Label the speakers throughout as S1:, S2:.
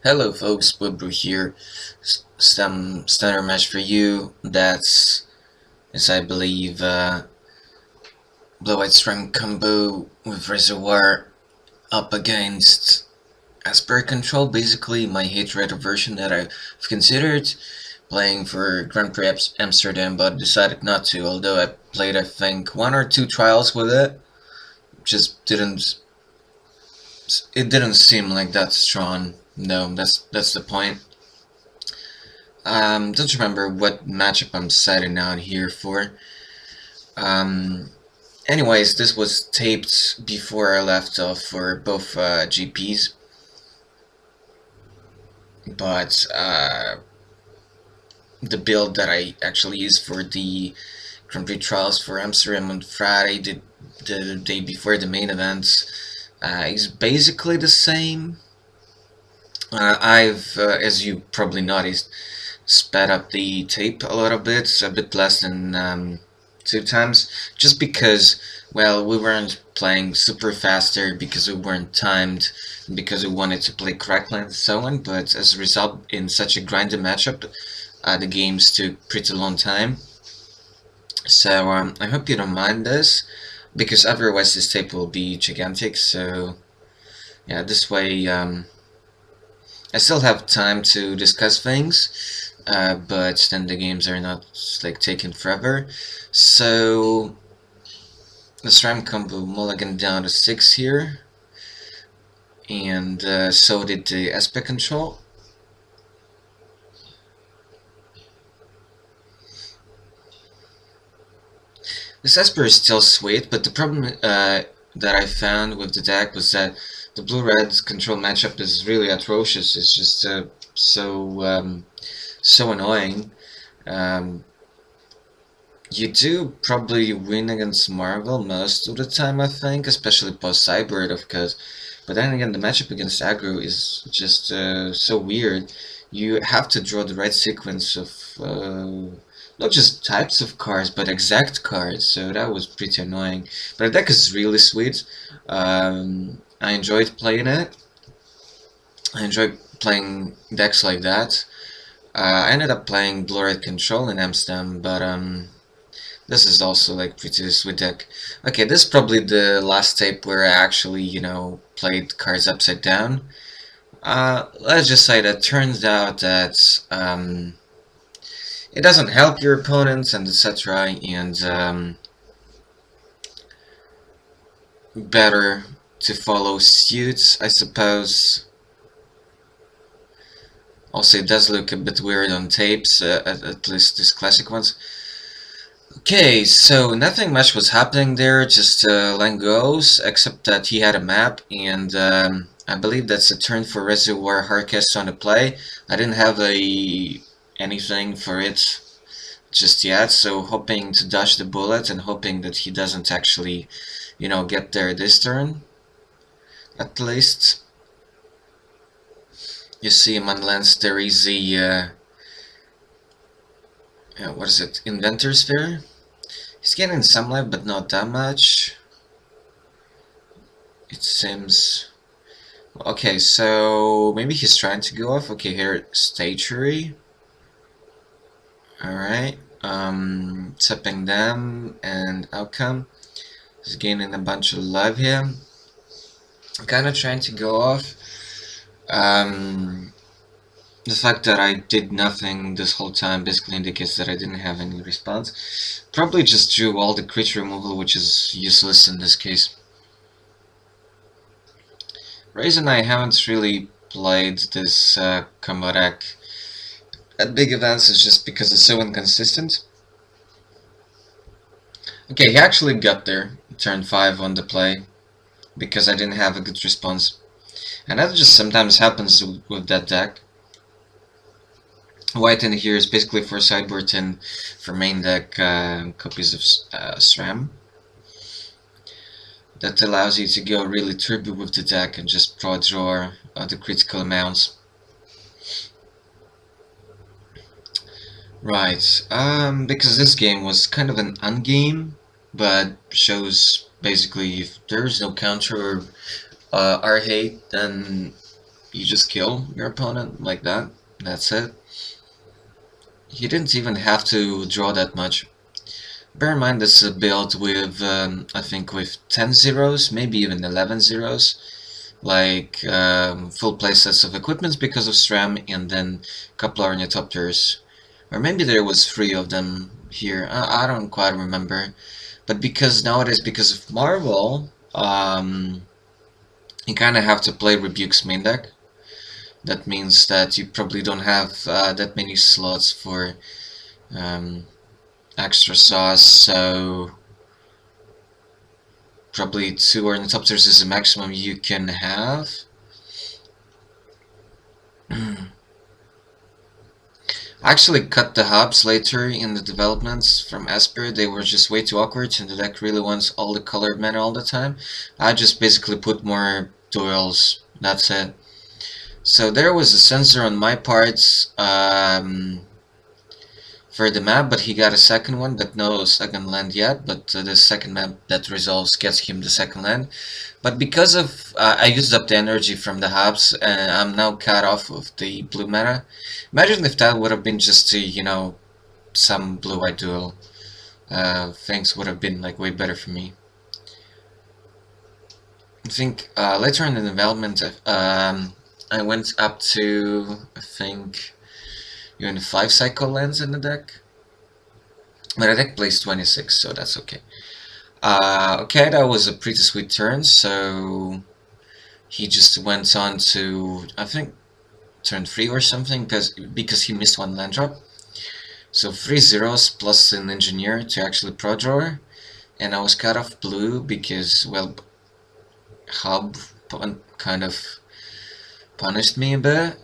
S1: Hello folks, Wibru here. Some standard match for you. That's, as I believe, Blue-White Sram combo with Reservoir up against Esper control. Basically, my Haterator version that I've considered playing for Grand Prix Amsterdam, but decided not to. Although I played, I think, one or two trials with it, just didn't. It didn't seem like that strong. No, that's the point. Don't remember what matchup I'm setting out here for. Um, Anyways, this was taped before I left off for both GPs, but the build that I actually used for the Grand Prix trials for Amsterdam on Friday, the day before the main event, is basically the same. As you probably noticed, sped up the tape a little bit, a bit less than 2 times, just because, well, we weren't playing super faster, because we weren't timed, because we wanted to play correctly and so on, but as a result, in such a grinding matchup, the games took pretty long time. So I hope you don't mind this, because otherwise this tape will be gigantic, so yeah, this way I still have time to discuss things, but then the games are not like taking forever. So the Sram combo mulligan down to 6 here, and so did the Esper control. This Esper is still sweet, but the problem that I found with the deck was that the blue-red control matchup is really atrocious. It's just so annoying. You do probably win against Marvel most of the time, I think, especially post-Cyber, of course. But then again, the matchup against aggro is just so weird. You have to draw the right sequence of not just types of cards, but exact cards. So that was pretty annoying. But the deck is really sweet. I enjoyed playing it. I enjoy playing decks like that. I ended up playing Blue-Red Control in Amsterdam, but this is also like pretty sweet deck. Okay, this is probably the last tape where I actually, played cards upside down. Let's just say that turns out that it doesn't help your opponents and etc. And better to follow suits, I suppose. Also, it does look a bit weird on tapes, at least these classic ones. Okay, so nothing much was happening there, just line goes, except that he had a map, and I believe that's a turn for Reservoir Hardcast on the play. I didn't have anything for it just yet, so hoping to dodge the bullet and hoping that he doesn't actually, get there this turn, at least. You see him on lands, there is a, what is it, Inventor Sphere? He's getting some life, but not that much. It seems... Okay, so maybe he's trying to go off. Okay, here, Stagery. Alright, tapping them and outcome. He's gaining a bunch of life here. Kinda trying to go off. The fact that I did nothing this whole time basically indicates that I didn't have any response. Probably just drew all the crit removal, which is useless in this case. Reason I haven't really played this combo deck at big events is just because it's so inconsistent. Okay, he actually got there, turn 5 on the play, because I didn't have a good response. And that just sometimes happens with that deck. White in here is basically for sideboard and for main deck copies of SRAM. That allows you to go really turbo with the deck and just draw the critical amounts. Right, because this game was kind of an ungame, but shows basically if there's no counter or R hate, then You just kill your opponent like that. That's it. You didn't even have to draw that much. Bear in mind this is a build with, I think with 10 zeros, maybe even 11 zeros. Like full playsets of equipments because of Sram, and then a couple ornithopters. Or maybe there was 3 of them here, I don't quite remember. But because nowadays, because of Marvel, you kinda have to play Rebuke's main deck. That means that you probably don't have that many slots for um, extra sauce, so probably 2 ornithopters is the maximum you can have. I actually cut the hubs later in the developments from Esper. They were just way too awkward and the deck really wants all the colored mana all the time. I just basically put more duels, that's it. So there was a sensor on my part for the map, but he got a second one, but no second land yet. But the second map that resolves gets him the second land. But because of I used up the energy from the hubs, and I'm now cut off of the blue mana. Imagine if that would have been just to, you know, some blue-white duel. Things would have been like way better for me. I think later in the development, I went up to, I think, even 5 cycle lands in the deck. But the deck plays 26, so that's okay. Okay, that was a pretty sweet turn, so he just went on to, I think, turn 3 or something, because he missed 1 land drop. So 3 zeros plus an engineer to actually pro drawer, and I was cut off blue because, well, hub kind of punished me a bit.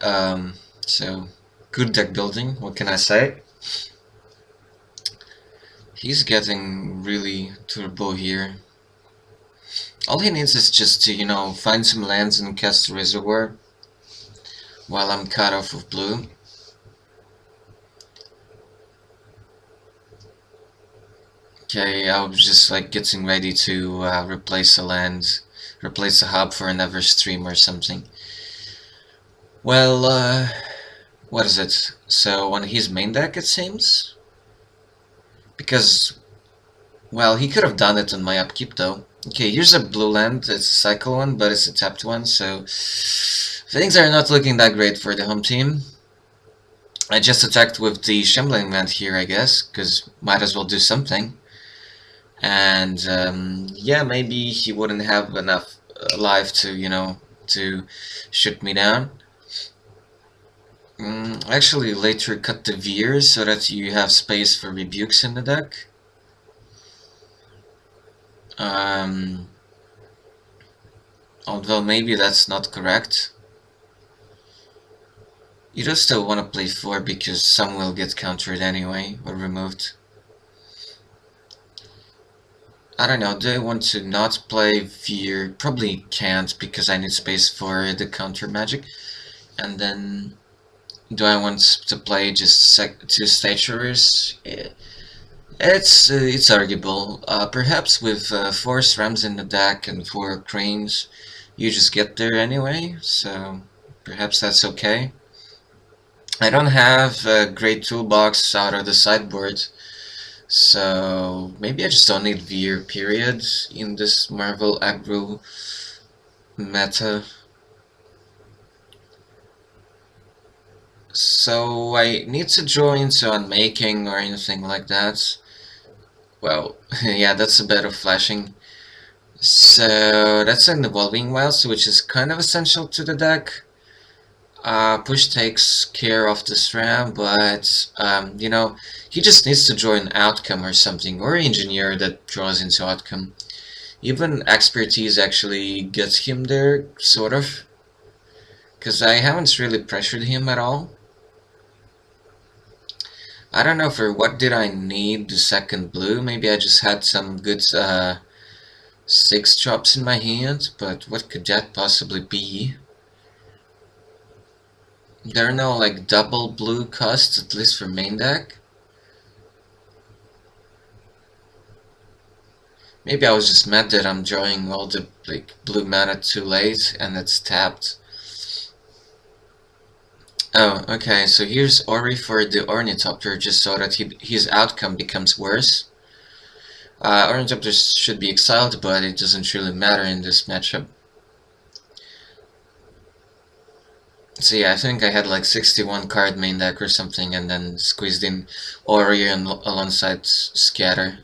S1: So good deck building, what can I say? He's getting really turbo here. All he needs is just to, you know, find some lands and cast a Reservoir while I'm cut off of blue. Okay, I was just like getting ready to replace a land, replace a hub for another stream or something. Well, what is it? So on his main deck, it seems? Because, well, he could have done it on my upkeep though. Okay, here's a blue land, it's a cycle one, but it's a tapped one, so things are not looking that great for the home team. I just attacked with the Shambling land here, I guess, because might as well do something. And yeah, maybe he wouldn't have enough life to, you know, to shoot me down. Actually, later cut the veers so that you have space for rebukes in the deck. Although maybe that's not correct. You do still want to play 4 because some will get countered anyway or removed. I don't know, do I want to not play Veer? Probably can't because I need space for the counter magic. And then do I want to play just 2 Staturers? It's arguable. Perhaps with 4 Srams in the deck and 4 Cranes, you just get there anyway, so perhaps that's okay. I don't have a great toolbox out of the sideboard, so maybe I just don't need Veer, period, in this Marvel aggro meta. So I need to draw into unmaking or anything like that. Well, yeah, that's a bit of flashing. So that's an Evolving Wilds, which is kind of essential to the deck. Push takes care of the SRAM, but you know, he just needs to draw an outcome or something, or engineer that draws into outcome. Even expertise actually gets him there, sort of, because I haven't really pressured him at all. I don't know for what did I need the second blue. Maybe I just had some good 6 drops in my hand, but what could that possibly be? There are no like double blue costs, at least for main deck. Maybe I was just mad that I'm drawing all the like blue mana too late and it's tapped. Oh, okay, so here's Ori for the Ornithopter, just so that his outcome becomes worse. Ornithopter should be exiled, but it doesn't really matter in this matchup. So yeah, I think I had like 61 card main deck or something, and then squeezed in Ori alongside Scatter.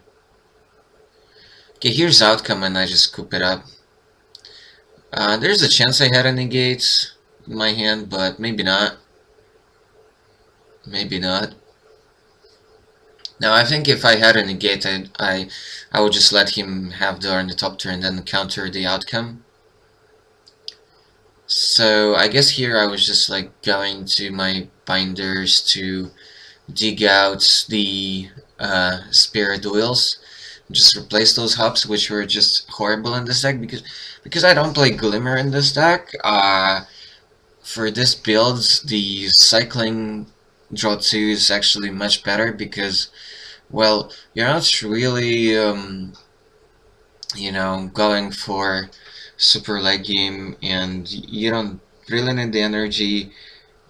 S1: Okay, here's outcome, and I just scoop it up. There's a chance I had a negate in my hand, but maybe not. Maybe not. Now I think if I had a negate, I would just let him have the Ornithopter and then counter the outcome. So I guess here I was just like going to my binders to dig out the Spirit Wheels, just replace those hubs, which were just horrible in this deck because I don't play Glimmer in this deck. For this build, the cycling draw 2 is actually much better because, well, you're not really you know, going for super late game, and you don't really need the energy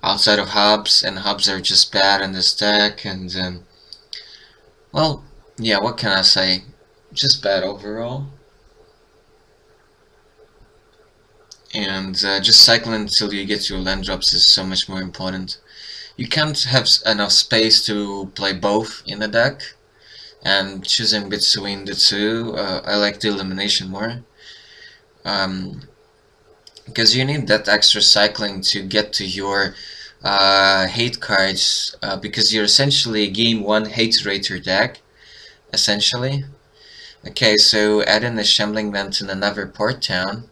S1: outside of hubs, and hubs are just bad in this deck, and well, yeah, what can I say? Just bad overall. And just cycling until you get your land drops is so much more important. You can't have enough space to play both in the deck, and choosing between the two, I like the elimination more. Because you need that extra cycling to get to your hate cards, because you're essentially a game 1 Haterator deck, essentially. Okay, so add in a Shambling Vent in another port town.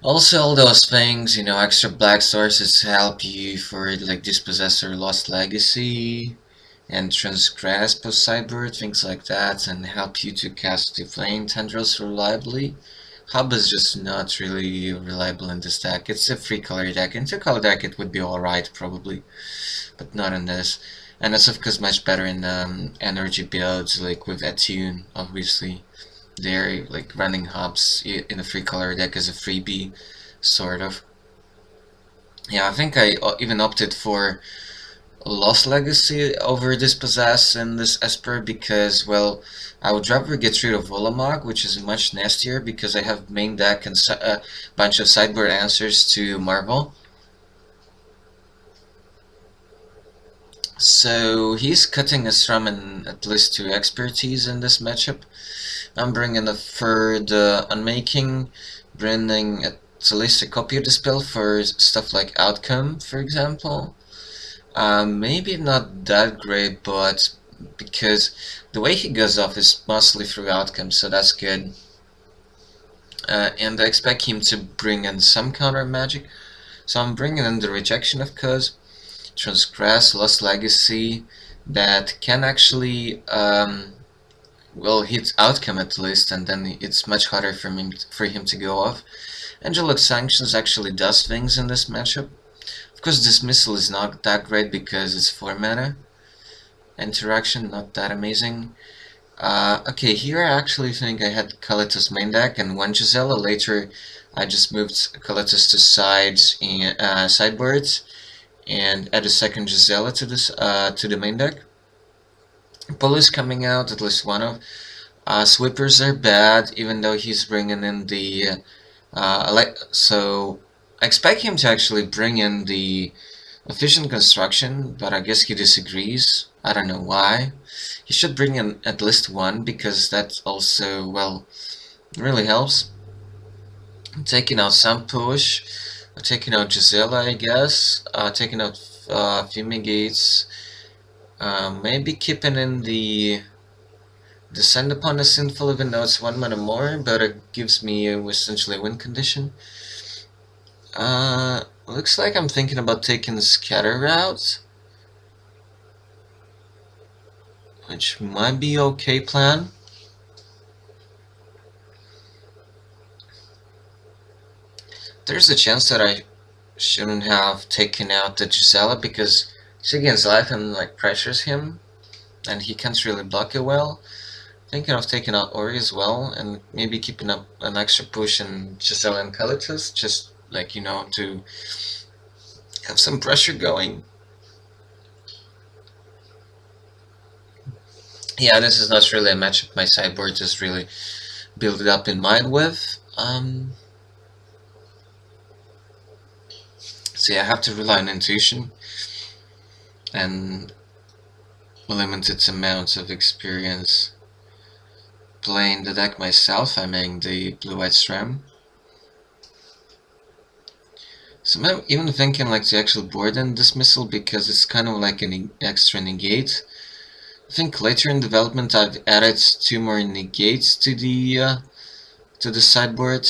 S1: Also, all those things, you know, extra black sources help you for like Dispossessor, Lost Legacy, and Transgress post sideboard, things like that, and help you to cast the Flame Tendrils reliably. Hub is just not really reliable in this deck. It's a 3-color deck. In 2-color deck it would be alright probably, but not in this. And that's of course much better in energy builds, like with Attune, obviously. They're like running hubs in a 3-color deck as a freebie, sort of. Yeah, I think I even opted for Lost Legacy over Dispossess in this Esper because, well, I would rather get rid of Ulamog, which is much nastier because I have main deck and a bunch of sideboard answers to Marvel. So he's cutting a Sram and at least 2 expertise in this matchup. I'm bringing a third Unmaking, bringing at least a copy of the spell for stuff like Outcome, for example. Maybe not that great, but because the way he goes off is mostly through Outcome, so that's good. And I expect him to bring in some counter magic, so I'm bringing in the Rejection, of course, Transgress, Lost Legacy, that can actually well, hit Outcome at least, and then it's much harder for him to go off. Angelic Sanctions actually does things in this matchup. Of course, Dismissal is not that great because it's 4 mana. Interaction, not that amazing. Okay, here I actually think I had Kalitas main deck and 1 Gisela. Later, I just moved Kalitas to sides and sideboards, and add a second Gisela to this to the main deck. Police coming out, at least one of. Sweepers are bad, even though he's bringing in the so I expect him to actually bring in the efficient construction, but I guess he disagrees. I don't know why. He should bring in at least one, because that also, well, really helps. Taking out some push, taking out Gisela, I guess, taking out Fumigates, maybe keeping in the Descend upon a Sinful, even though it's 1 mana more, but it gives me essentially a win condition. Looks like I'm thinking about taking the Scatter route, which might be okay plan. There's a chance that I shouldn't have taken out the Gisela because she gains life and like pressures him, and he can't really block it well. Thinking of taking out Ori as well, and maybe keeping up an extra push in Gisela and Kalitas, just like, to have some pressure going. Yeah, this is not really a matchup my sideboard just really build it up in mind with. So yeah, I have to rely on intuition and limited amounts of experience playing the deck myself. I mean the blue-white Sram. So I'm even thinking like the actual board and dismissal because it's kind of like an extra negate. I think later in development I've added 2 more negates to the sideboard,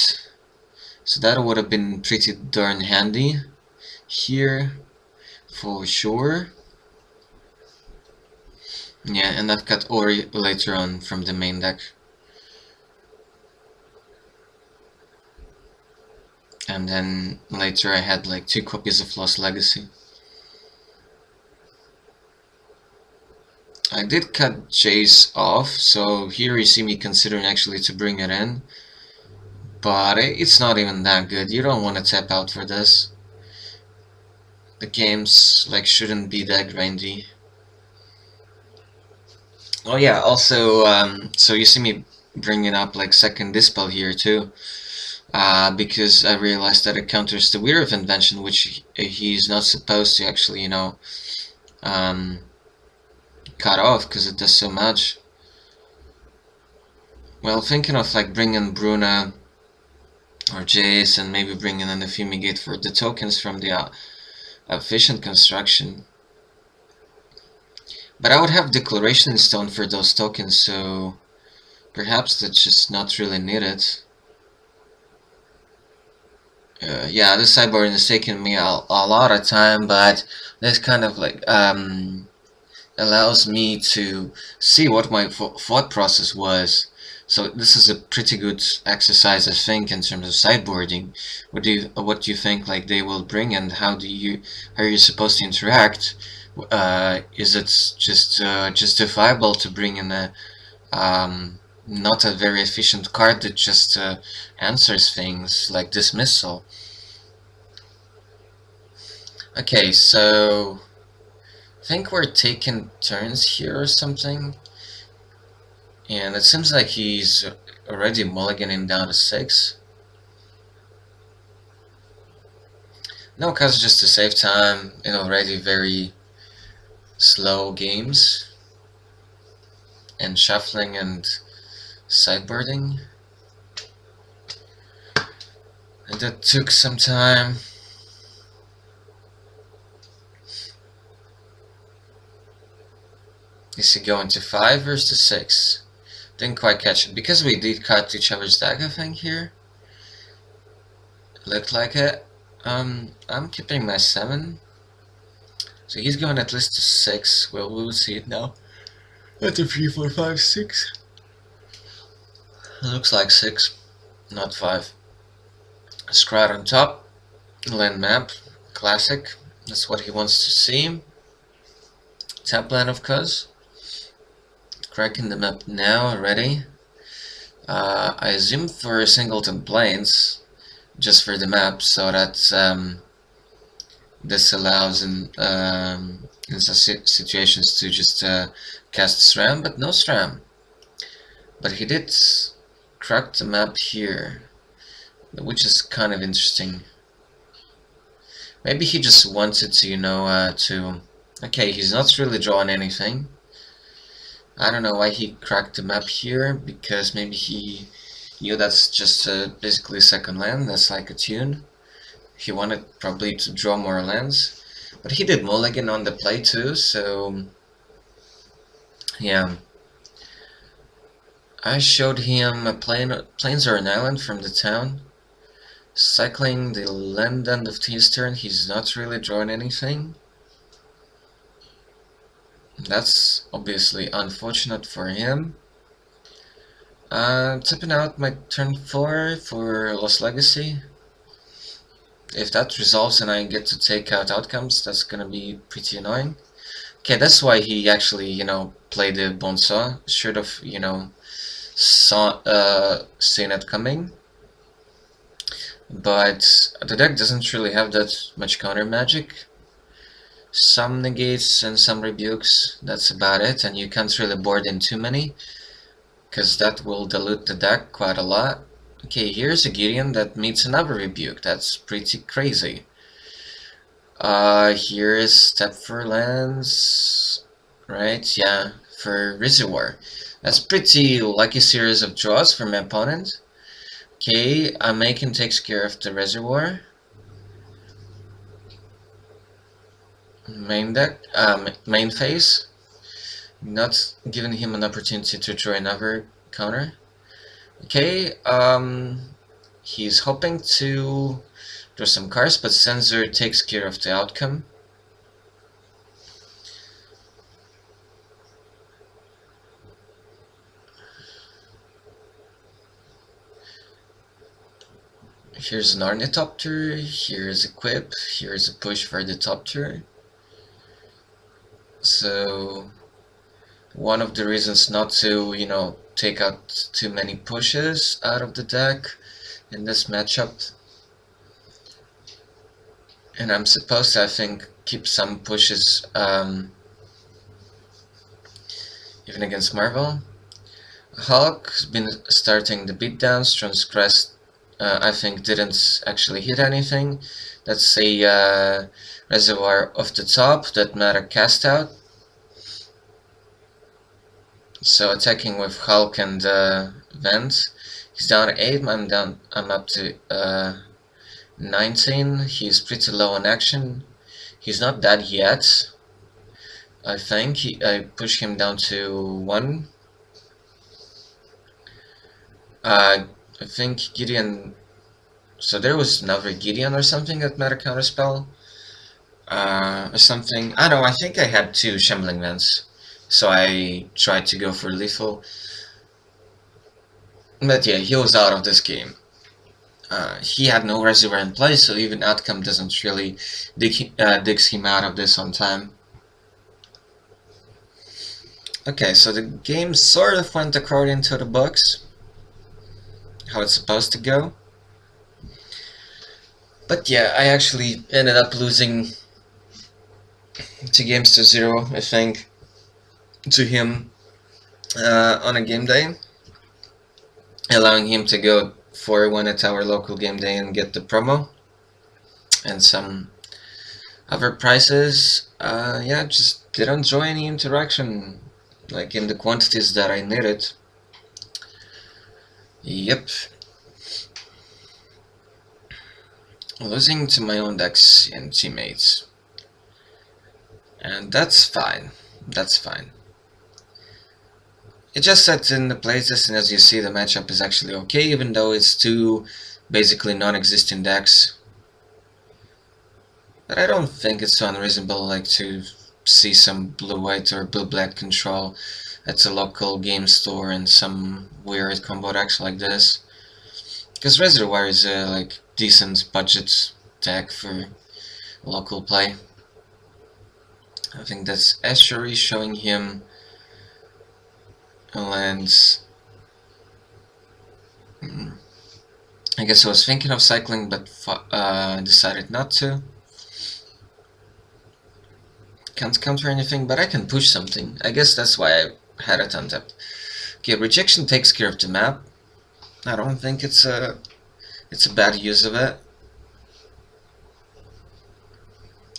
S1: so that would have been pretty darn handy here for sure. Yeah, and I've got Ori later on from the main deck. And then later I had like 2 copies of Lost Legacy. I did cut Jace off, so here you see me considering actually to bring it in. But it's not even that good. You don't want to tap out for this. The games like shouldn't be that grindy. Oh yeah, also, so you see me bringing up like second Dispel here too. Because I realized that it counters the Weir of Invention, which he's not supposed to actually, cut off because it does so much. Well, thinking of like bringing Bruna or Jace and maybe bringing in a Fumigate for the tokens from the efficient construction. But I would have Declaration Stone for those tokens, so perhaps that's just not really needed. Yeah, this sideboard is taking me a lot of time, but this kind of like allows me to see what my thought process was. So this is a pretty good exercise, I think, in terms of sideboarding. What do you think like they will bring, and how are you supposed to interact? Is it just justifiable to bring in a not a very efficient card that just answers things like dismissal? Okay, so I think we're taking turns here or something. And it seems like he's already mulliganing down to 6. No, cause just to save time in already very slow games. And shuffling and sideboarding. And that took some time. Is he going to 5 versus to 6? Didn't quite catch it. Because we did cut each other's deck, I think, here. Looked like it. I'm keeping my 7. So he's going at least to 6. Well, we'll see it now. That's a 3, 4, 5, 6. Looks like 6, not 5. Scrat on top. Land map. Classic. That's what he wants to see. Tap land, of course. Cracking the map now already. I assume for singleton planes, just for the map, so that this allows in some situations to just cast SRAM, but no SRAM. But he did crack the map here, which is kind of interesting. Maybe he just wanted to, okay, he's not really drawing anything. I don't know why he cracked the map here, because maybe he knew that's just basically a second land, that's like a tune. He wanted probably to draw more lands, but he did mulligan on the play too, so yeah. I showed him a plains or an island from the town. Cycling the land end of his turn, he's not really drawing anything. That's obviously unfortunate for him. Tapping out my turn 4 for Lost Legacy. If that resolves and I get to take out outcomes, that's gonna be pretty annoying. Okay, that's why he actually, played the Bonesaw. Should have, seen it coming. but the deck doesn't really have that much counter magic. Some negates and some rebukes, that's about it, and you can't really board in too many, because that will dilute the deck quite a lot. Okay, here's a Gideon that meets another rebuke, that's pretty crazy. Here is Step for lands, right? Yeah, for Reservoir. That's pretty lucky series of draws for my opponent. Okay, Amonkhet takes care of the Reservoir. Main deck, main phase. Not giving him an opportunity to draw another counter. Okay, he's hoping to draw some cards, but Sensor takes care of the outcome. Here's an Ornithopter, here's Equip, here's a push for the Topter. So, one of the reasons not to, take out too many pushes out of the deck in this matchup. And I'm supposed to, I think, keep some pushes even against Marvel. Hulk's been starting the beatdowns. Transgress, I think, didn't actually hit anything. That's a reservoir off the top that Meta cast out. So attacking with Hulk and Vent. He's down to 8, I'm up to 19. He's pretty low on action. He's not dead yet. I think I push him down to 1. I think Gideon. So there was another Gideon or something that made a counterspell. Or something. I don't know, I think I had 2 Shambling Vents. So I tried to go for lethal. But yeah, he was out of this game. He had no Reservoir in play, so even outcome doesn't really digs him out of this on time. Okay, so the game sort of went according to the books, how it's supposed to go. But yeah, I actually ended up losing 2 games to 0, I think, to him on a game day, allowing him to go 4-1 at our local game day and get the promo and some other prizes. Yeah, just didn't enjoy any interaction, like in the quantities that I needed. Yep. Losing to my own decks and teammates. And that's fine. That's fine. It just sets in the places, and as you see, the matchup is actually okay, even though it's 2 basically non-existent decks. But I don't think it's so unreasonable, like, to see some blue-white or blue-black control at a local game store and some weird combo decks like this. Because Reservoir is a like decent budget deck for local play. I think that's Esper showing him lands. I guess I was thinking of cycling, but decided not to. Can't counter anything, but I can push something. I guess that's why I had it untapped. Okay, rejection takes care of the map. I don't think it's a bad use of it.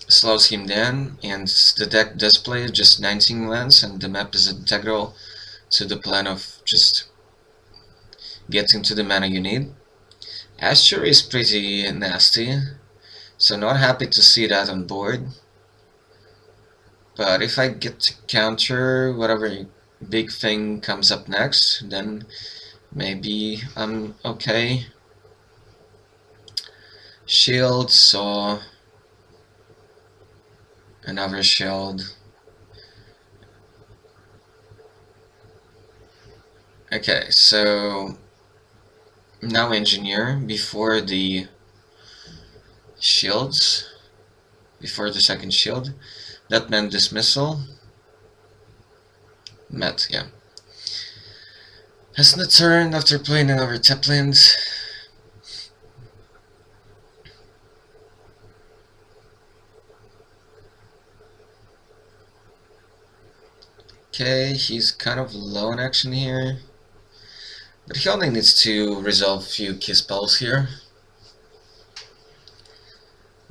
S1: Slows him down, and the deck does play just 19 lands, and the map is integral to the plan of just getting to the mana you need. Asher is pretty nasty, so not happy to see that on board. But if I get to counter whatever big thing comes up next, then maybe I'm okay. Shield, so another shield. Okay, so now engineer before the shields, before the second shield. That meant dismissal. Met, yeah. Has the turn after playing another tap land. Okay, he's kind of low in action here. But he only needs to resolve a few key spells here.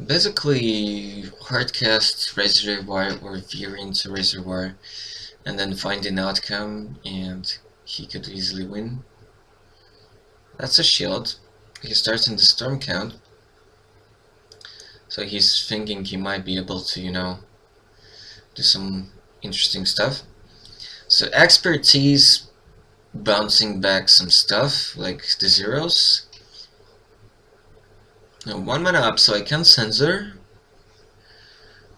S1: Basically, hardcast Reservoir or veer into Reservoir and then find an outcome, and he could easily win. That's a shield. He starts in the storm count, so he's thinking he might be able to, do some interesting stuff. So expertise, bouncing back some stuff like the zeros. Now 1 mana up, so I can censor.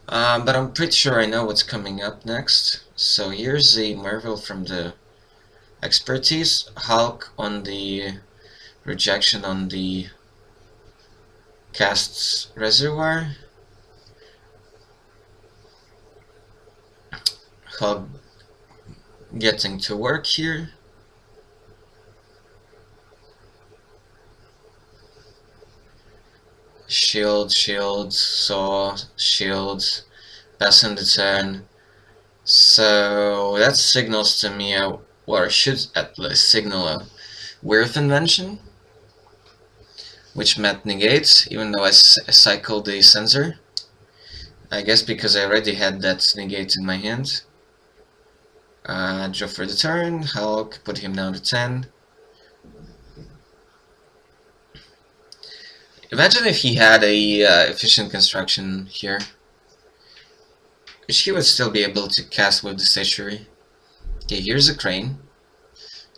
S1: But I'm pretty sure I know what's coming up next. So here's a Marvel from the expertise, Hulk on the rejection on the casts Reservoir, Hulk getting to work here. Shield, saw, shield, pass in the turn. So that signals to me, or should at least signal a Weird Invention, which met negates, even though I cycled the sensor. I guess because I already had that negate in my hand. Draw for the turn, Hulk, put him down to 10. Imagine if he had a efficient construction here, which he would still be able to cast with the statuary. Okay, here's a crane,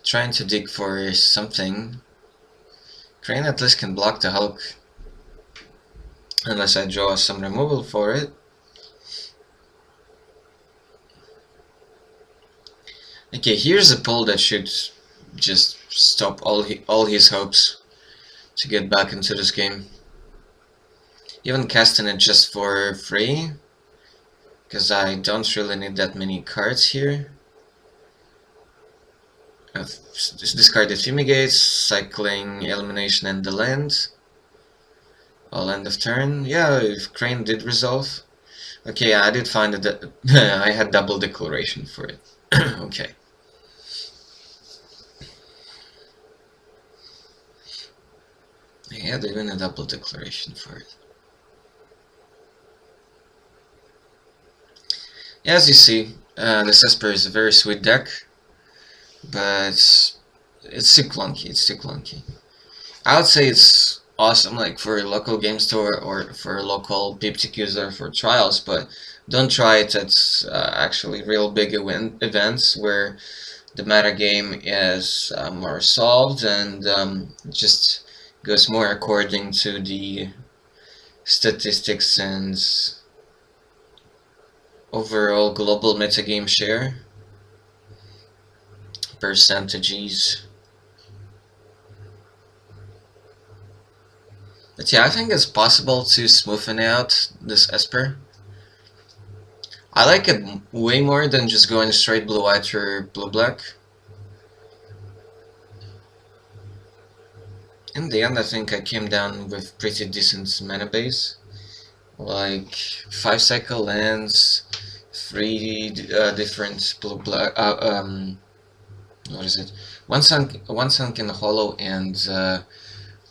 S1: trying to dig for something. Crane at least can block the Hulk, unless I draw some removal for it. Okay, here's a pull that should just stop all his hopes to get back into this game. Even casting it just for free, because I don't really need that many cards here. I've discarded Fumigates, cycling Elimination and the land. All end of turn. Yeah, if Crane did resolve. Okay, I did find that I had double declaration for it. Okay. I had even a double declaration for it. Yeah, as you see, this Esper is a very sweet deck, but it's too clunky, I would say it's awesome like for a local game store or for local PPTQs or for trials, but don't try it at actually real big events where the meta game is more solved and just goes more according to the statistics and overall global metagame share percentages. But yeah, I think it's possible to smoothen out this Esper. I like it way more than just going straight blue-white or blue-black. In the end, I think I came down with pretty decent mana base. Like 5 cycle lands, 3 different blue-black, what is it? One sunken hollow and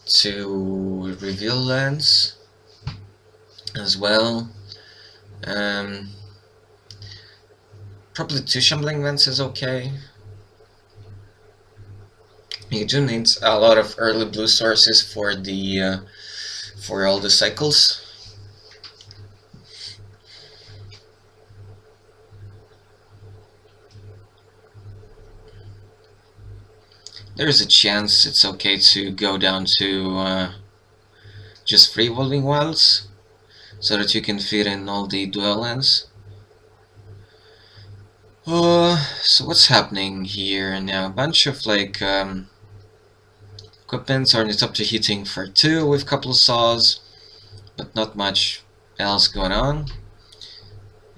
S1: 2 reveal lands as well. Probably 2 Shambling Vents is okay. You do need a lot of early blue sources for the for all the cycles. There's a chance it's okay to go down to just 3 Evolving Wilds, so that you can fit in all the dual lands. So what's happening here now? A bunch of like equipments are on the top to hitting for 2 with a couple of saws, but not much else going on.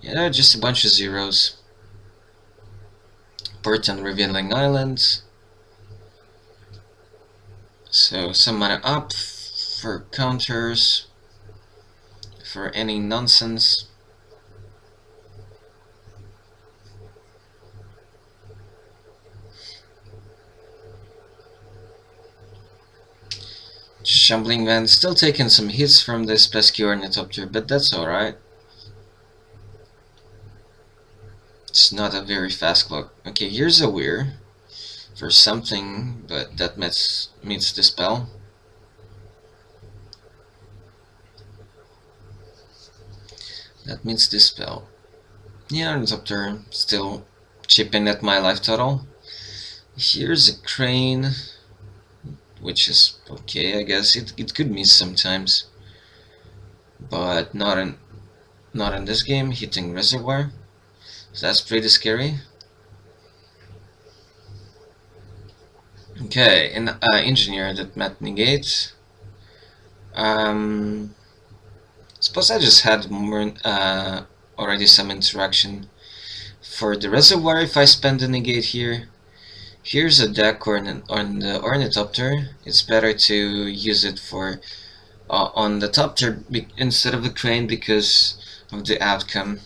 S1: Yeah, just a bunch of zeros. Port and Revealing Islands. So some mana up for counters, for any nonsense. Shambling Van still taking some hits from this pesky Ornithopter, but that's alright. It's not a very fast clock. Okay, here's a weir for something, but that meets the spell. That meets the spell. Yeah, Ornithopter still chipping at my life total. Here's a crane, which is okay, I guess. It could miss sometimes, but not in this game. Hitting Reservoir, so that's pretty scary. Okay, engineer that met negate. Suppose I just had more already some interaction for the reservoir. If I spend the negate here, here's a deck on the Ornithopter. It's better to use it for on the Topter instead of the crane because of the outcome.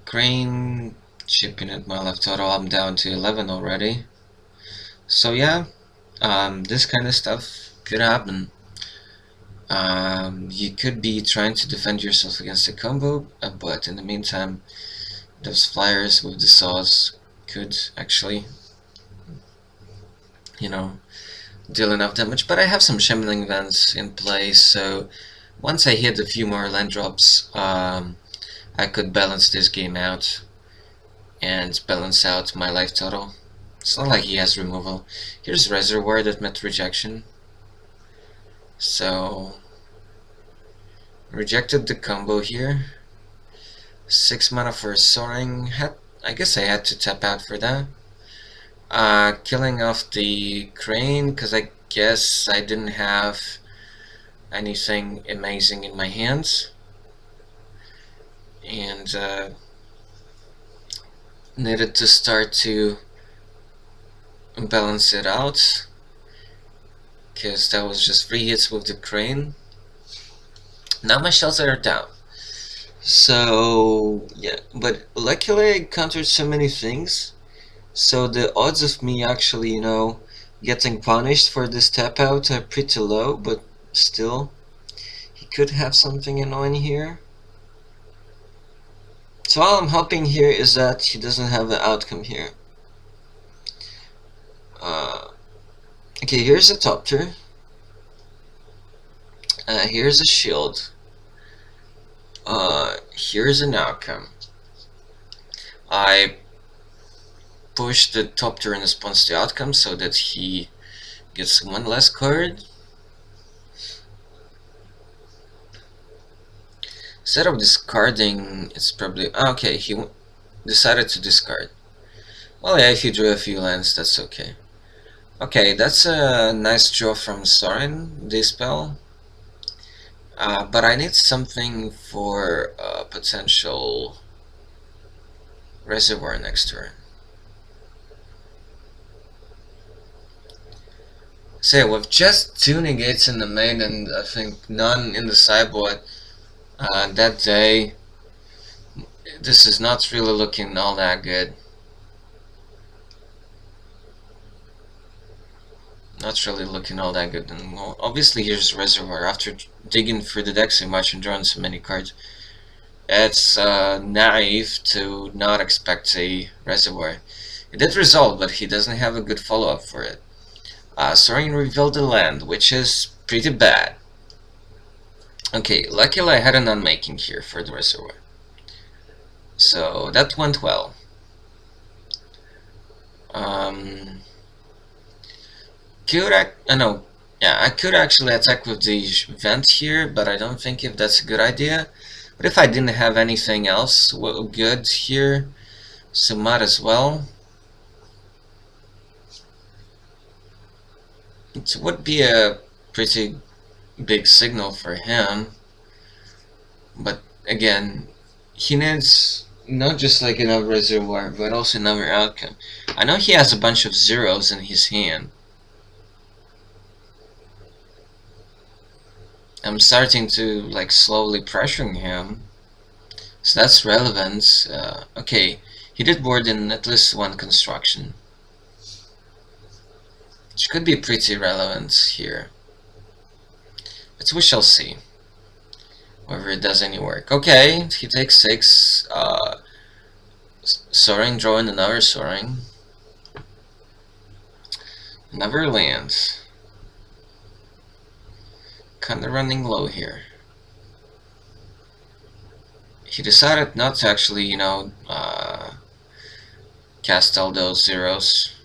S1: Crane chipping at my left total. I'm down to 11 already. So yeah, this kind of stuff could happen. You could be trying to defend yourself against a combo, but in the meantime, those flyers with the saws could actually, you know, deal enough damage. But I have some Shambling Vans in place, so once I hit a few more land drops, I could balance this game out and balance out my life total. It's not like he has removal. Here's Reservoir that met rejection. So, rejected the combo here. 6 mana for Soaring. I guess I had to tap out for that. Killing off the crane, because I guess I didn't have anything amazing in my hands. And needed to start to balance it out, because that was just 3 hits with the crane. Now my shells are down. So yeah, but luckily I countered so many things, so the odds of me actually, getting punished for this tap out are pretty low, but still, he could have something annoying here. So all I'm hoping here is that he doesn't have the outcome here. Okay, here's a Topter. Here's a shield. Here's an outcome. I push the Topter in response to the outcome so that he gets 1 less card. Instead of discarding, it's probably... okay, he decided to discard. Well, yeah, if you drew a few lands, that's okay. Okay, that's a nice draw from Sorin, this spell. But I need something for potential Reservoir next turn. So with just 2 negates in the main and I think none in the sideboard, that day, this is not really looking all that good. Not really looking all that good. And well, obviously here's Reservoir. After digging through the deck so much and drawing so many cards, it's naive to not expect a Reservoir. It did result, but he doesn't have a good follow-up for it. Sorin revealed the land, which is pretty bad. Okay, luckily I had an unmaking here for the Reservoir. So that went well. I could actually attack with the vent here, but I don't think if that's a good idea. But if I didn't have anything else good here, so might as well. It would be a pretty big signal for him, but again, he needs not just like another Reservoir, but also another outcome. I know he has a bunch of zeros in his hand. I'm starting to like slowly pressuring him, so that's relevant. Okay, He did board in at least one construction, which could be pretty relevant here. But we shall see whether it does any work. Okay, he takes 6. Soaring, drawing another soaring. Another land. Kinda running low here. He decided not to actually, cast all those zeros.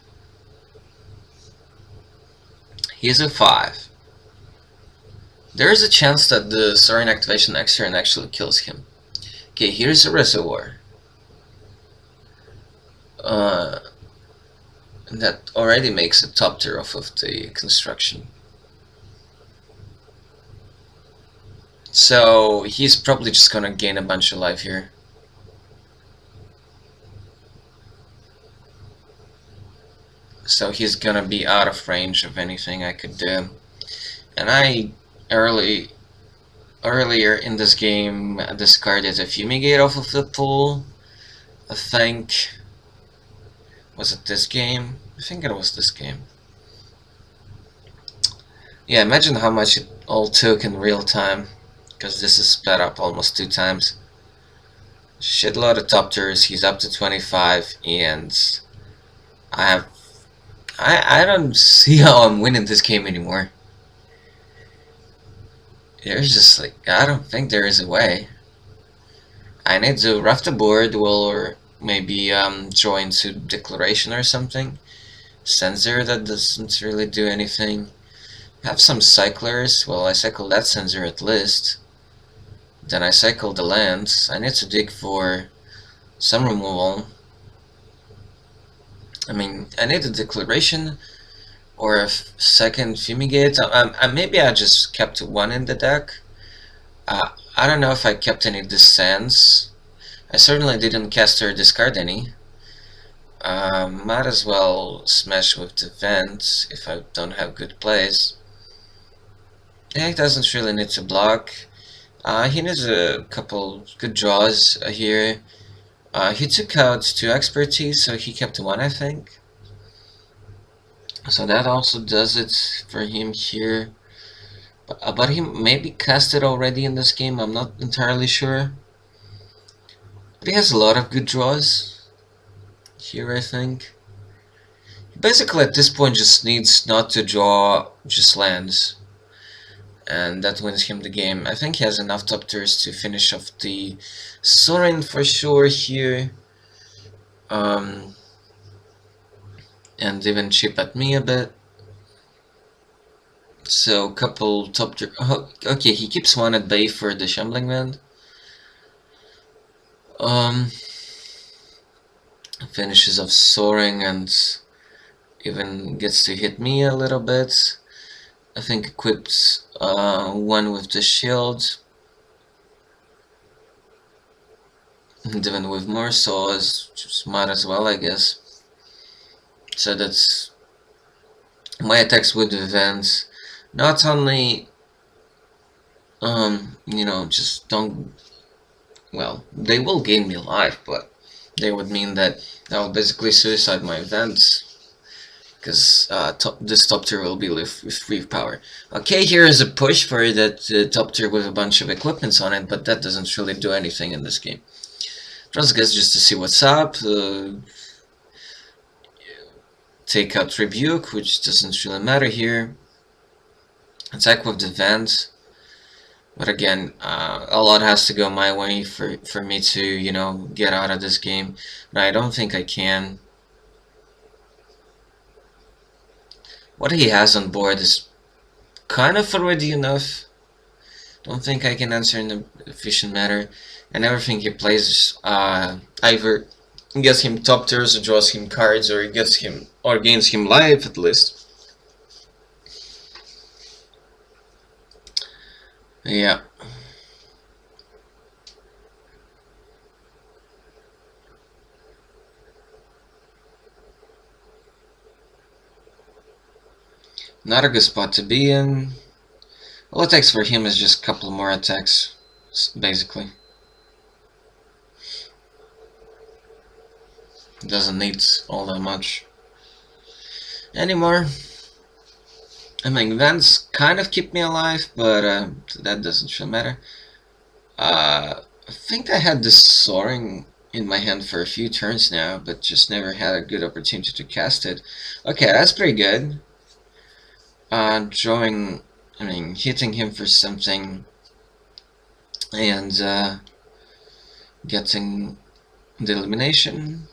S1: He's a 5. There is a chance that the soaring activation next turn actually kills him. Okay, here's a reservoir. And that already makes a top tier off of the construction. So he's probably just gonna gain a bunch of life here. So he's gonna be out of range of anything I could do. And I earlier in this game discarded a fumigate off of the pool. I think. Was it this game? I think it was this game. Yeah, imagine how much it all took in real time, because this is sped up almost 2 times. Shitload of top tiers, he's up to 25, and I don't see how I'm winning this game anymore. There's just like, I don't think there is a way. I need to rough the board, or maybe draw into declaration or something. Sensor that doesn't really do anything. Have some cyclers. Well, I cycle that sensor at least. Then I cycle the lands. I need to dig for some removal. I mean, I need a declaration or a second fumigate. Maybe I just kept 1 in the deck. I don't know if I kept any descents. I certainly didn't cast or discard any. Might as well smash with the vent if I don't have good plays. Yeah, he doesn't really need to block. He needs a couple good draws here. He took out 2 expertise, so he kept 1, I think. So that also does it for him here. But he maybe cast it already in this game, I'm not entirely sure. But he has a lot of good draws here, I think. He basically at this point just needs not to draw just lands. And that wins him the game. I think he has enough top tiers to finish off the Sorin for sure here. And even chip at me a bit. So couple top tier. Oh, okay, he keeps 1 at bay for the Shambling Band. Finishes off soaring and even gets to hit me a little bit. I think equipped 1 with the shield. And even with more saws, just might as well, I guess. So that's my attacks with the vents. Not only, just don't. Well, they will gain me life, but they would mean that I will basically suicide my vents. Because this top tier will be with 3 power. Okay, here is a push for that top tier with a bunch of equipments on it, but that doesn't really do anything in this game. Just guess just to see what's up. Take out Rebuke, which doesn't really matter here. Attack with the vent. But again, a lot has to go my way for me to, get out of this game. But I don't think I can. What he has on board is kind of already enough. Don't think I can answer in an efficient manner. And everything he plays either gets him top tiers or draws him cards, or gains him life at least. Yeah. Not a good spot to be in. All it takes for him is just a couple more attacks, basically. Doesn't need all that much anymore. I mean, vents kind of keep me alive, but that doesn't really matter. I think I had this soaring in my hand for a few turns now, but just never had a good opportunity to cast it. Okay, that's pretty good. Drawing, I mean, hitting him for something, and getting the elimination.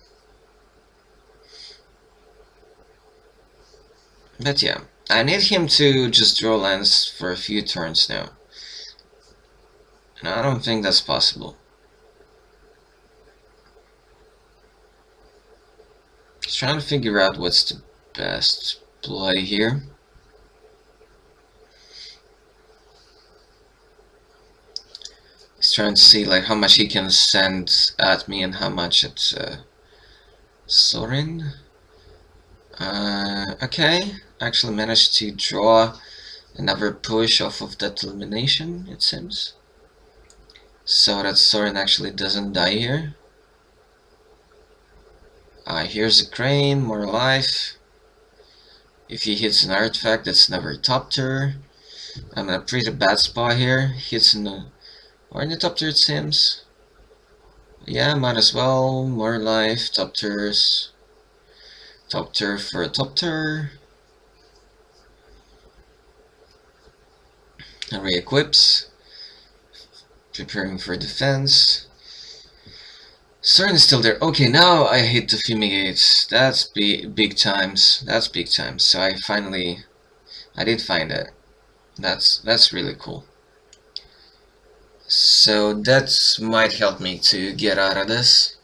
S1: But yeah, I need him to just draw lands for a few turns now. And I don't think that's possible. Just trying to figure out what's the best play here. He's trying to see like how much he can send at me and how much at Sorin. Okay, actually managed to draw another push off of that elimination, it seems. So that Sorin actually doesn't die here. Here's a crane, more life. If he hits an artifact, that's another Topter. I'm in a pretty bad spot here. Hits an Ornithopter, it seems. Yeah, might as well. More life, Topters. Topter for a Topter. And re-equips. Preparing for defense. Cern is still there. Okay, now I hit the Fumigate. That's big times. That's big times. So I did find it. That's really cool. So that might help me to get out of this.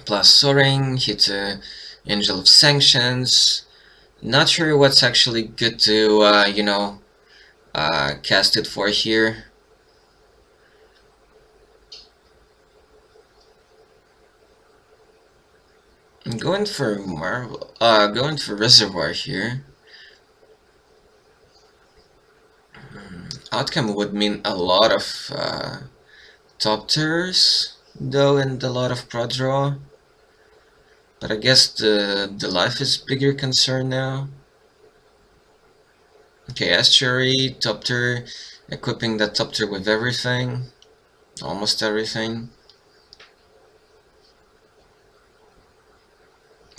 S1: Plus Soaring, hit Angel of Sanctions. Not sure what's actually good to, you know, cast it for here. I'm going for going for Reservoir here. Outcome would mean a lot of top tiers, though, and a lot of pro draw. But I guess the life is bigger concern now. Okay, Estuary, top tier, equipping that top tier with everything, almost everything.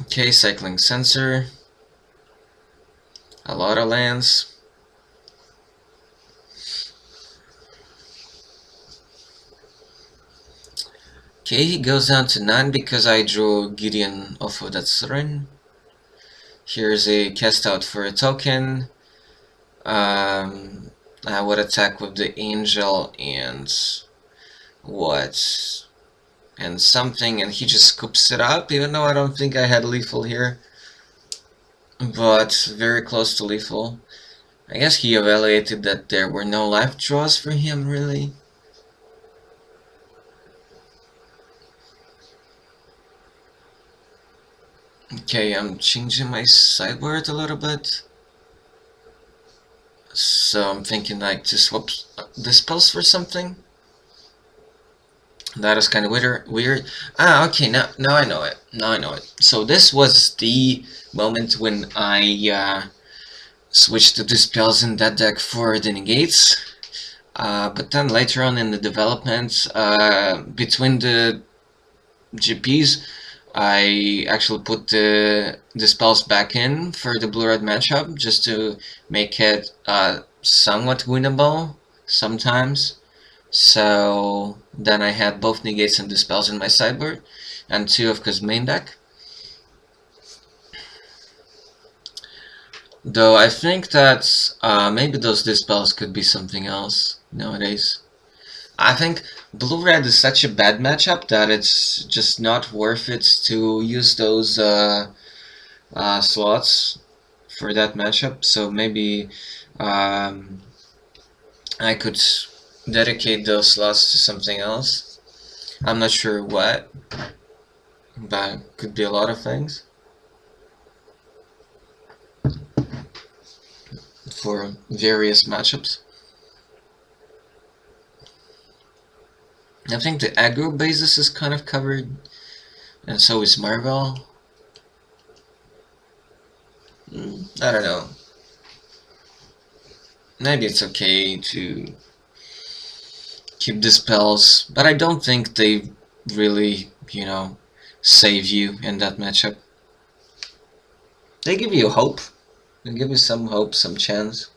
S1: Okay, cycling sensor, a lot of lands. Okay, he goes down to 9 because I drew Gideon off of that Siren. Here's a cast out for a token. I would attack with the Angel and what? And something, and he just scoops it up, even though I don't think I had lethal here. But very close to lethal. I guess he evaluated that there were no life draws for him, really. Okay, I'm changing my sideboard a little bit. So I'm thinking like to swap the spells for something. That is kind of weird. Okay, now I know it. Now I know it. So this was the moment when I switched to the spells in that deck for the negates. But then later on in the development, between the GPs, I actually put the spells back in for the blue-red matchup just to make it somewhat winnable sometimes. So then I had both negates and dispels in my sideboard, and 2 of his main deck. Though I think that maybe those dispels could be something else nowadays. I think blue-red is such a bad matchup that it's just not worth it to use those slots for that matchup. So maybe I could dedicate those slots to something else. I'm not sure what, but could be a lot of things for various matchups. I think the aggro basis is kind of covered. And so is Marvel. I don't know. Maybe it's okay to keep the spells, but I don't think they really, save you in that matchup. They give you hope. They give you some hope, some chance.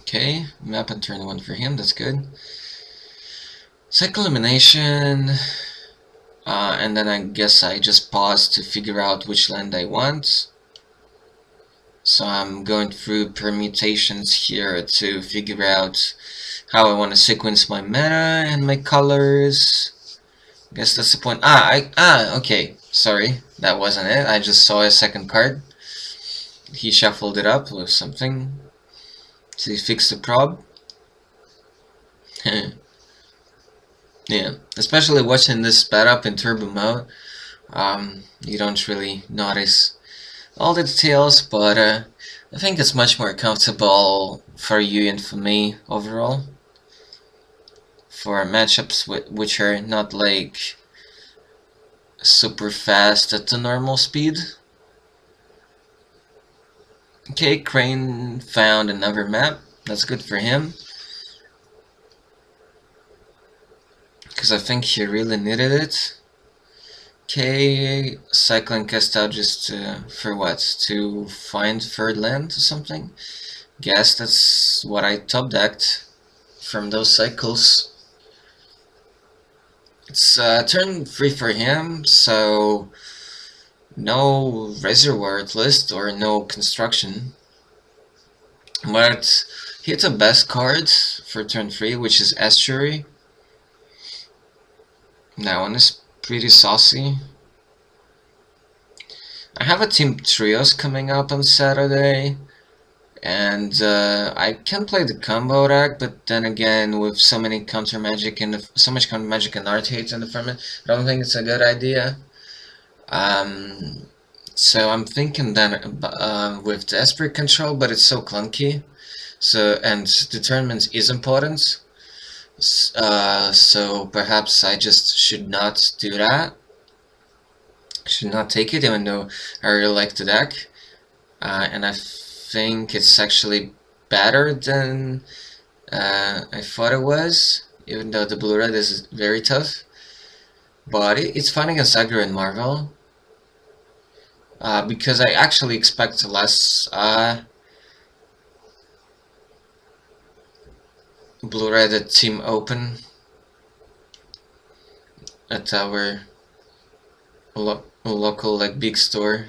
S1: Okay, map on turn 1 for him, that's good. Cycle elimination, and then I guess I just pause to figure out which land I want. So I'm going through permutations here to figure out how I want to sequence my meta and my colors. I guess that's the point. Okay, sorry, that wasn't it. I just saw a second card. He shuffled it up with something. So he fixed the prob. Yeah, especially watching this sped up in turbo mode, you don't really notice all the details, but I think it's much more comfortable for you and for me overall for matchups which are not like super fast at the normal speed. Okay, Crane found another map. That's good for him, because I think he really needed it. Okay, cycling cast out just for what? To find third land or something? Guess that's what I top decked from those cycles. It's turn 3 for him, so no reservoir at least, or no construction. But he hits a best card for turn 3, which is Estuary. That one is pretty saucy. I have a team trios coming up on Saturday, and I can play the combo deck, but then again, with so many counter magic and so much counter magic and art hates in the format, I don't think it's a good idea. So I'm thinking then with the Esper control, but it's so clunky. So and determinant is important. So perhaps I just should not do that. Should not take it, even though I really like the deck, and I think it's actually better than I thought it was, even though the blue red is very tough. But it's fun against aggro and Marvel, because I actually expect less blue red at team open at our local like big store.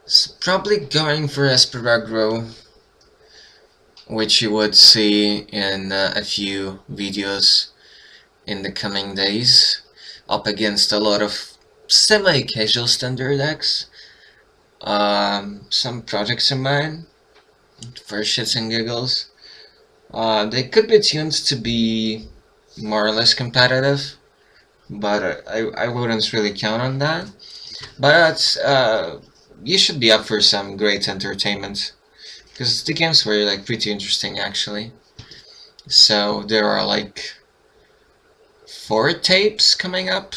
S1: So probably going for Esper aggro, which you would see in a few videos in the coming days, up against a lot of semi-casual standard decks. Some projects in mind for shits and giggles. They could be tuned to be more or less competitive, but I wouldn't really count on that. But you should be up for some great entertainment, because the games were like pretty interesting actually. So there are like 4 tapes coming up.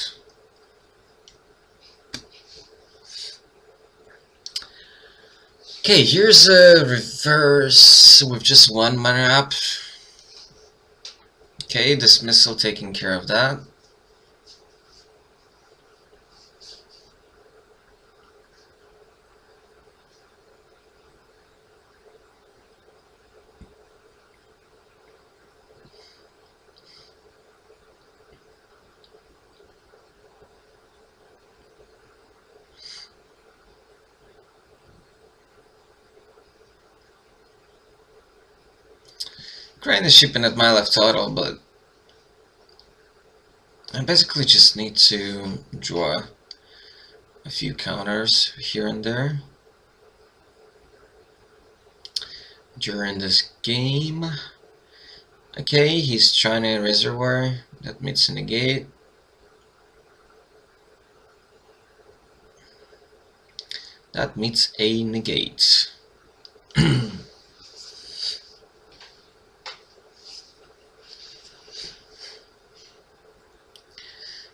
S1: Okay, here's a reverse with just 1 mana up. Okay, dismissal taking care of that. Crane is shipping at my left total, but I basically just need to draw a few counters here and there. during this game. Okay, he's trying a reservoir. That meets a negate. That meets a negate.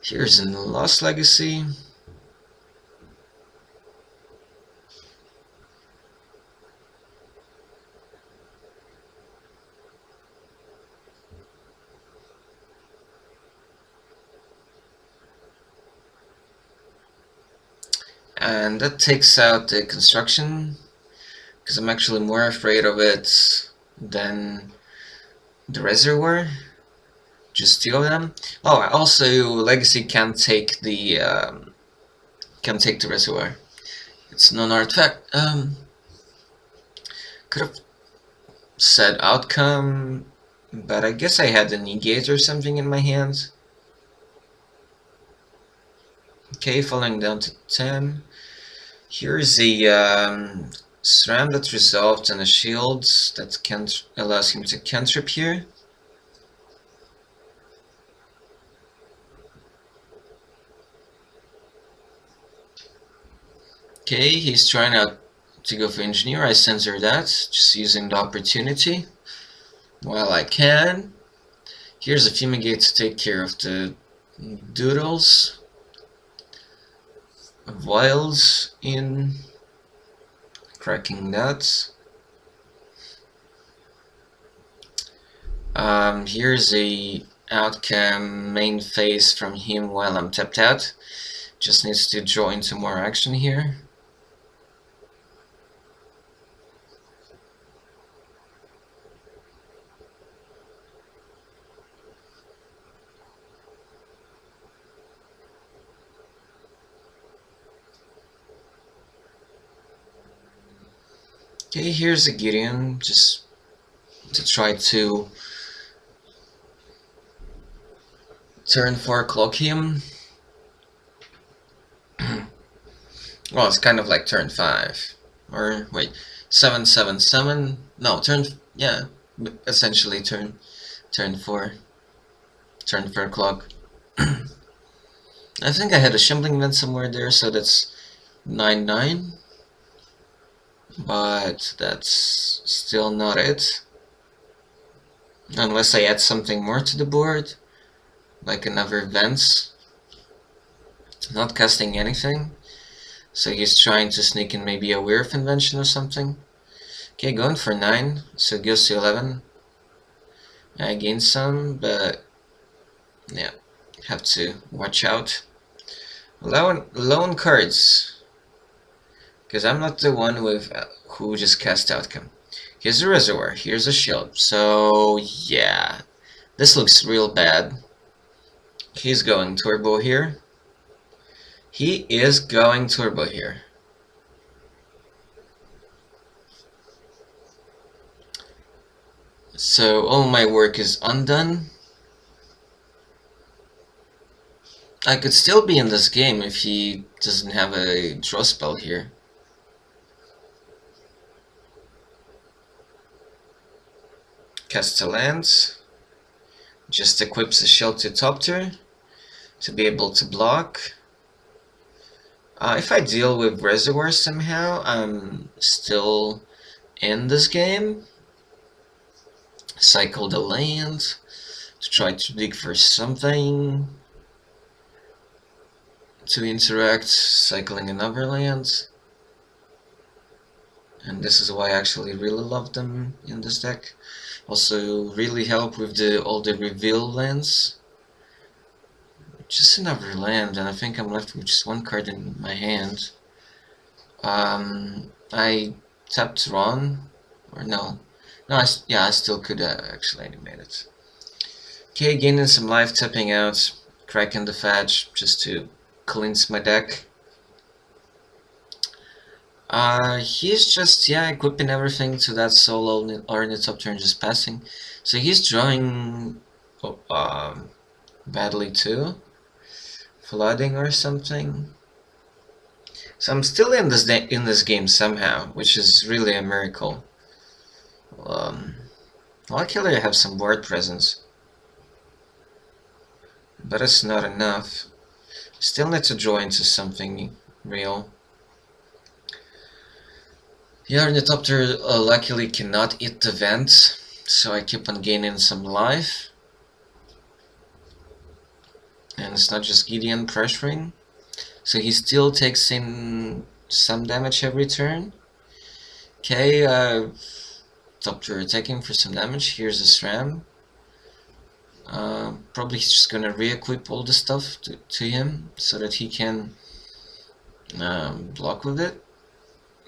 S1: Here's a Lost Legacy. And that takes out the construction, because I'm actually more afraid of it than the reservoir. Just two of them. Oh, also Legacy can take the reservoir. It's non-artifact. Could have said outcome, but I guess I had a negate or something in my hands. Okay, falling down to 10. Here's a Sram that's resolved and a shield that allows him to cantrip here. Okay, he's trying out to go for engineer. I censor that, just using the opportunity while I can. Here's a fumigate to take care of the doodles. Vials in, cracking that. Here's a outcome main phase from him while I'm tapped out. Just needs to draw into more action here. Okay, here's a Gideon, just to try to turn 4 clock him. Well, it's kind of like turn 5. Or, wait, 777. No, yeah, essentially turn 4. Turn 4 clock. I think I had a Shimbling event somewhere there, so that's 9-9. But that's still not it. Unless I add something more to the board, like another Vents. Not casting anything. So he's trying to sneak in maybe a Weird Invention or something. Okay, going for 9, so it goes to 11. I gain some, but yeah, have to watch out. Low cards. Because I'm not the one who just cast outcome. Here's a reservoir, here's a shield. So yeah, this looks real bad. He's going turbo here. He is going turbo here. So all my work is undone. I could still be in this game if he doesn't have a draw spell here. Castellans just equips a shield to top tier to be able to block. If I deal with reservoir somehow, I'm still in this game. Cycle the land to try to dig for something to interact, cycling another land. And this is why I actually really love them in this deck. Also really help with all the reveal lands. Just another land, and I think I'm left with just one card in my hand. I tapped Ron, or no. No, I still could actually animate it. Okay, gaining some life, tapping out, cracking the fetch, just to cleanse my deck. He's just, yeah, equipping everything to that solo or in the top turn, just passing. So he's drawing badly too. Flooding or something. So I'm still in this game somehow, which is really a miracle. Luckily I have some board presence, but it's not enough. Still need to draw into something real. The Ornithopter luckily cannot eat the vent, so I keep on gaining some life. And it's not just Gideon pressuring, so he still takes in some damage every turn. Okay, Topter attacking for some damage. Here's a Sram. Probably he's just gonna re-equip all the stuff to him so that he can block with it.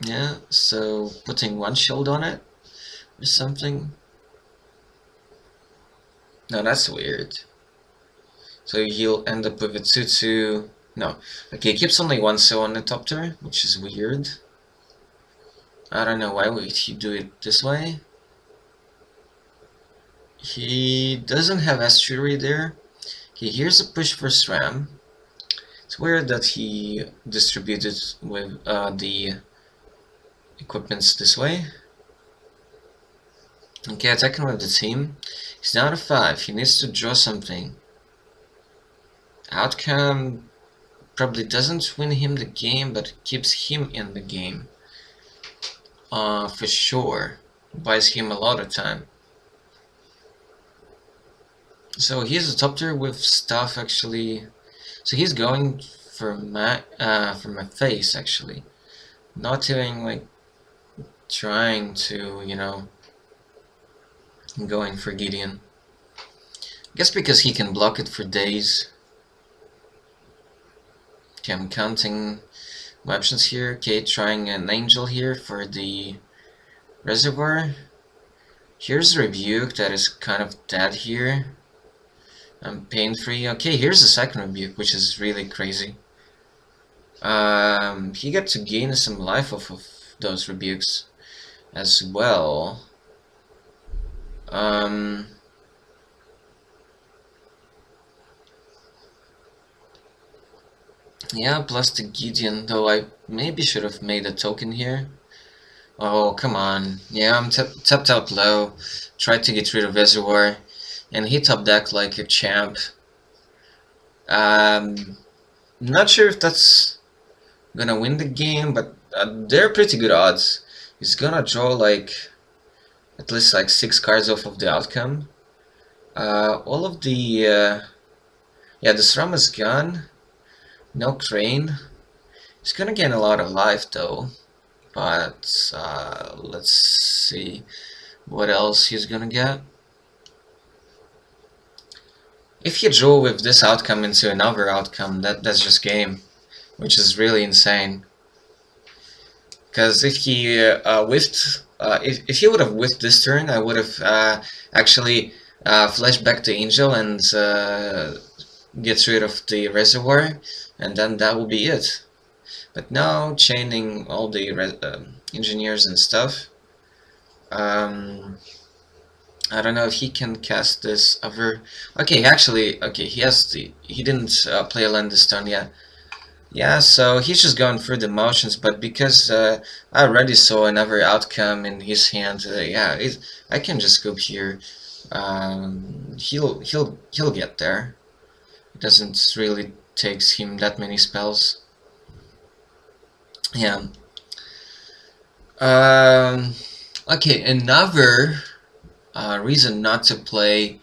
S1: Yeah, so putting one shield on it or something. No, that's weird. So he'll end up with a 2-2. No. Okay, he keeps only one so on the Topter, which is weird. I don't know why would he do it this way. He doesn't have Estuary there. Okay, here's a push for Sram. It's weird that he distributed with the equipments this way. Okay, attacking with the team. He's down to 5. He needs to draw something. Outcome probably doesn't win him the game, but keeps him in the game. For sure. Buys him a lot of time. So he's a top tier with stuff actually. So he's going for my face actually. Not even like trying to, you know, going for Gideon. I guess because he can block it for days. Okay, I'm counting my options here. Okay, trying an angel here for the reservoir. Here's a rebuke that is kind of dead here. I'm pain free. Okay, here's the second rebuke, which is really crazy. He got to gain some life off of those rebukes as well. Yeah, plus the Gideon, though I maybe should have made a token here. Oh, come on. Yeah, I'm tapped out low. Tried to get rid of Reservoir, and he top deck like a champ. Not sure if that's gonna win the game, but they're pretty good odds. He's gonna draw like at least like 6 cards off of the outcome. All of the yeah, the Sram is gone. No Crane. He's gonna gain a lot of life though. But let's see what else he's gonna get. If you draw with this outcome into another outcome, that's just game, which is really insane. Because if he whiffed, if he would have whiffed this turn, I would have actually flashed back to Angel and get rid of the reservoir, and then that will be it. But now chaining all the engineers and stuff. I don't know if he can cast this other. Okay, actually, okay, he didn't play a land this turn yet. Yeah, so he's just going through the motions, but because I already saw another outcome in his hand, yeah, I can just scoop here. He'll get there. It doesn't really takes him that many spells. Yeah. Okay, another reason not to play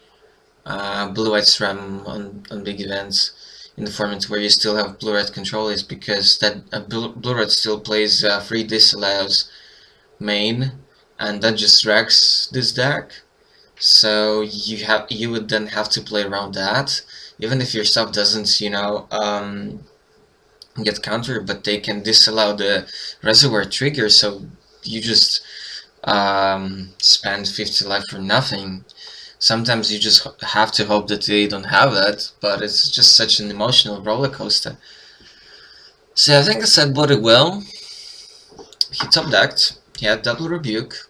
S1: Blue-White Sram on big events in the format where you still have Blue-Red control is because that Blue-Red still plays 3 disallows main, and that just wrecks this deck. So you would then have to play around that, even if your stuff doesn't, you know, get countered, but they can disallow the reservoir trigger, so you just spend 50 life for nothing. Sometimes you just have to hope that they don't have that, but it's just such an emotional roller coaster. So I think I said bought it well. He top decked, he had double rebuke,